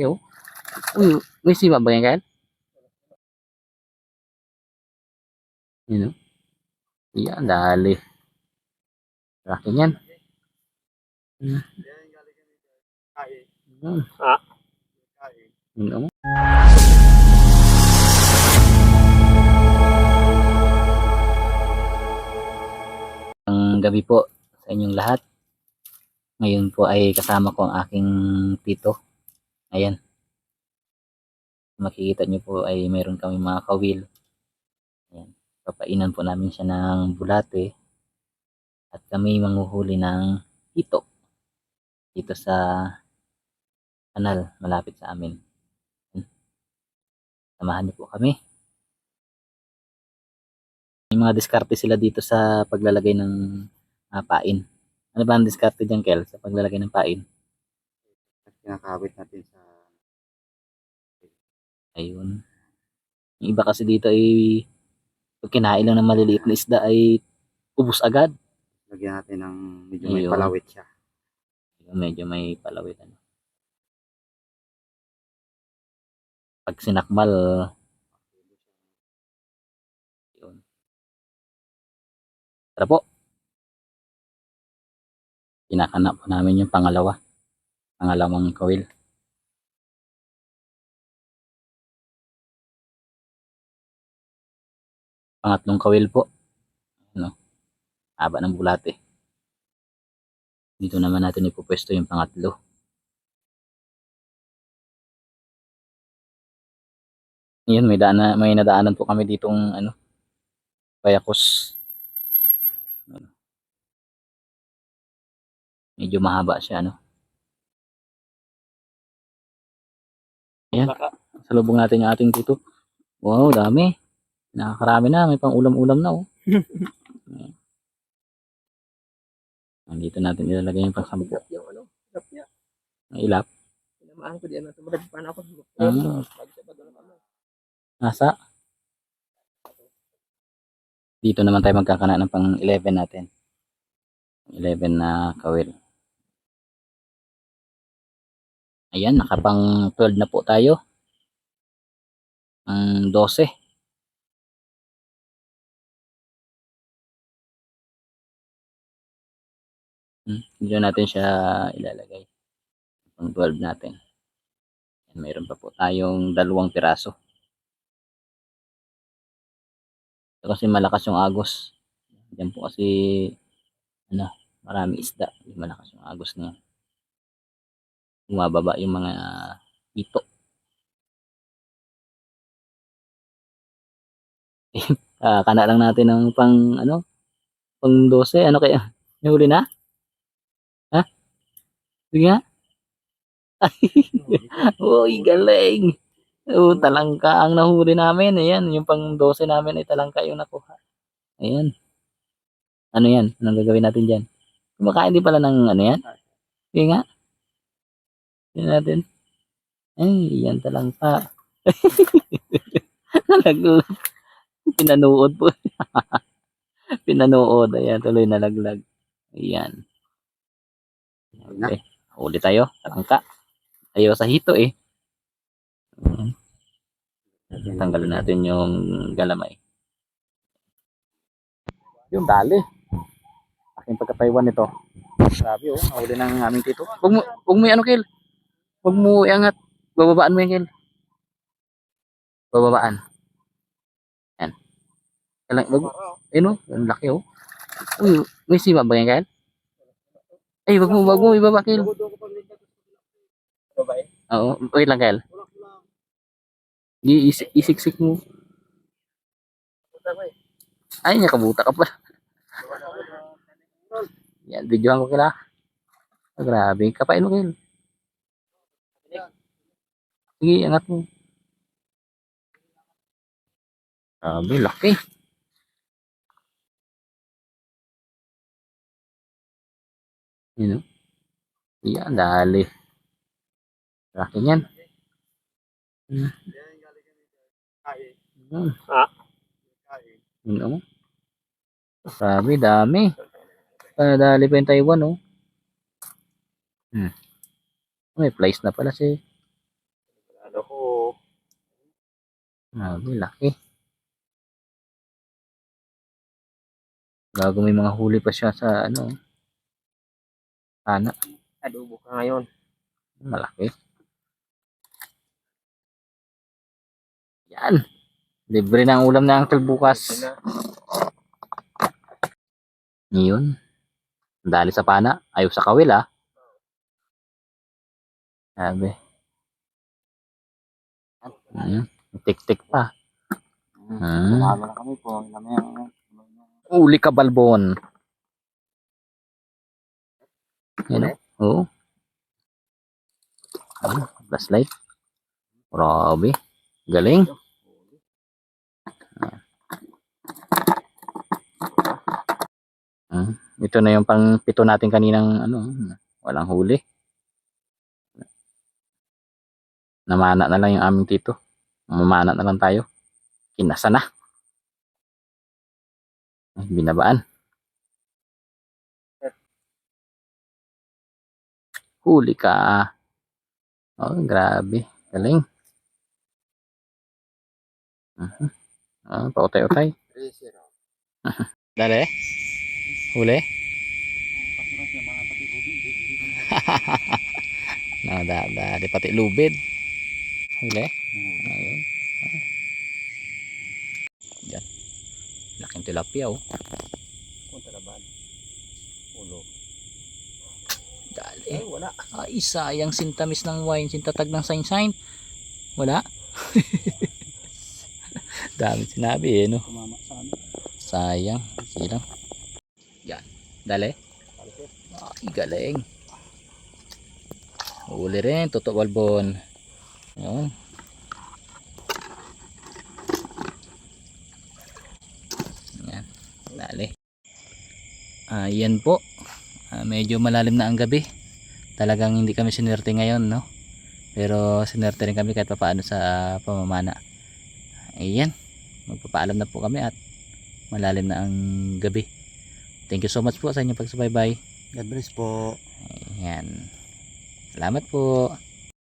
Yo. Uy, may sima ba yan, Kyle? Yun, oh. Yan, dali. Laki yan. Hmm. Yun. Yun, oh. Ang gabi po sa inyong lahat. Ngayon po ay kasama ko ang aking tito. Ayan. Makikita nyo po ay meron kami mga kawil. Ayan. Papainan po namin siya ng bulate. At kami manghuhuli ng hito. Dito sa kanal malapit sa amin. Samahan niyo po kami. May mga diskarte sila dito sa paglalagay ng pain. Ano ba ang diskarte dyan, Kel, sa paglalagay ng pain? Kinakabit natin sa... Ayun. Yung iba kasi dito ay pag kinain lang ng maliliit na isda ay ubos agad. Lagyan natin ng medyo may palawit siya. Medyo may palawit. Ano. Pag sinakmal, yun. Tara po. Kinakana po namin yung pangalawang kawil. Pangatlong kawil po. Ano, haba ng bulate. Dito naman natin ipupwesto yung pangatlo. Yun, may nadaanan po kami ditong ano, Payakos. Medyo mahaba siya, ano. Ayan, salubong natin yung ating tito. Wow, dami. Nakakarami na, may pang ulam-ulam na, oh. Dito natin ilalagay yung pangsampo. Yung ano, ilap niya. Ang ilap. Pinamaan ko diyan, tumulad pa na ako. Nasa? Dito naman tayo magkakana ng pang 11 natin. 11 na kawil. Ayan, nakapang 12 na po tayo. Ang 12. Dito natin siya ilalagay. Pang 12 natin. Ayan, mayroon pa po tayong 2 piraso. Ito kasi malakas yung agos. Diyan po kasi ano, marami isda. Malakas yung agos niya. Bumababa yung mga hito. Kana lang natin ng pang ano, pang 12. Ano kaya? Nahuli na? Ha? Sige nga. Uy, galing. Talangka ang nahuli namin. Ayan, yung pang 12 namin ay talangka yung nakuha. Ayan. Ano yan? Anong gagawin natin dyan? Kumakain din pala ng ano yan? Sige nga. Yan natin. Ay, yan talangka. Nalaglag. Pinanuod po. Pinanuod. Ayan, tuloy nalaglag. Ayan. Okay. Huli tayo. Talangka. Ayaw sa hito eh. Tanggalin natin yung galamay. Yung dali. Aking pagkataywan nito. Grabe oh, nahuli ng aming tito. Huwag mo ano, Kel. Huwag mo iangat. Bababaan mo yan, Kel. Bababaan. Yan. Ayun oh, ang laki oh. Uy, may sima ba yan, Kel? Ay, wag mo ibaba, Kel. Oo, wait lang, Kel. Isiksik mo. Ay, nakabuta ka pa. Yan, videohan ko kila. Grabe, kapain mo, Kel. Sige, angat mo. Grabe, laki. Yun know? Yan, dali. Laki yan. Yun know? Grabe, dami. Dali pa yung Taiwan, oh. May place na pala si Grabe, laki. Gago may mga huli pa siya sa ano. Sana. Adobo ka ngayon. Malaki. Yan. Libre na ang ulam na Uncle bukas. Yun. Dali sa pana. Ayaw sa kawil ah. Sabi. Ayan. Tik-tik pa. Panalo na kami po. Uli ka balbon. Yan o. Oo. Flashlight. Grabe. Galing. Ito na yung pang pito natin kaninang ano, walang huli. Namana na lang yung aming tito. Mamana na lang tayo. Kinasa na. Binabaan. Huli ka. Oh, grabe. Galing. Pautay-utay. Dali. Huli. No, di pati lubid. Huli. Ayun. Yan. Laking tilapia oh. Kunta laban. Ulo. Dali. Wala. Ay, sayang sintamis ng wine, sintatag ng sain-sain. Wala. Dami sinabi eh, no? Sayang. Silang. Yan. Dali. Ay, galing. Huli rin. Tutok balbon. Ayun. Yan. Dali. Yan po. Medyo malalim na ang gabi. Talagang hindi kami sinerte ngayon, no? Pero sinerte rin kami kahit papaano sa pamamana. Ayan. Magpapaalam na po kami at malalim na ang gabi. Thank you so much po sa inyong pagsubaybay. God bless po. Ayan. Salamat po.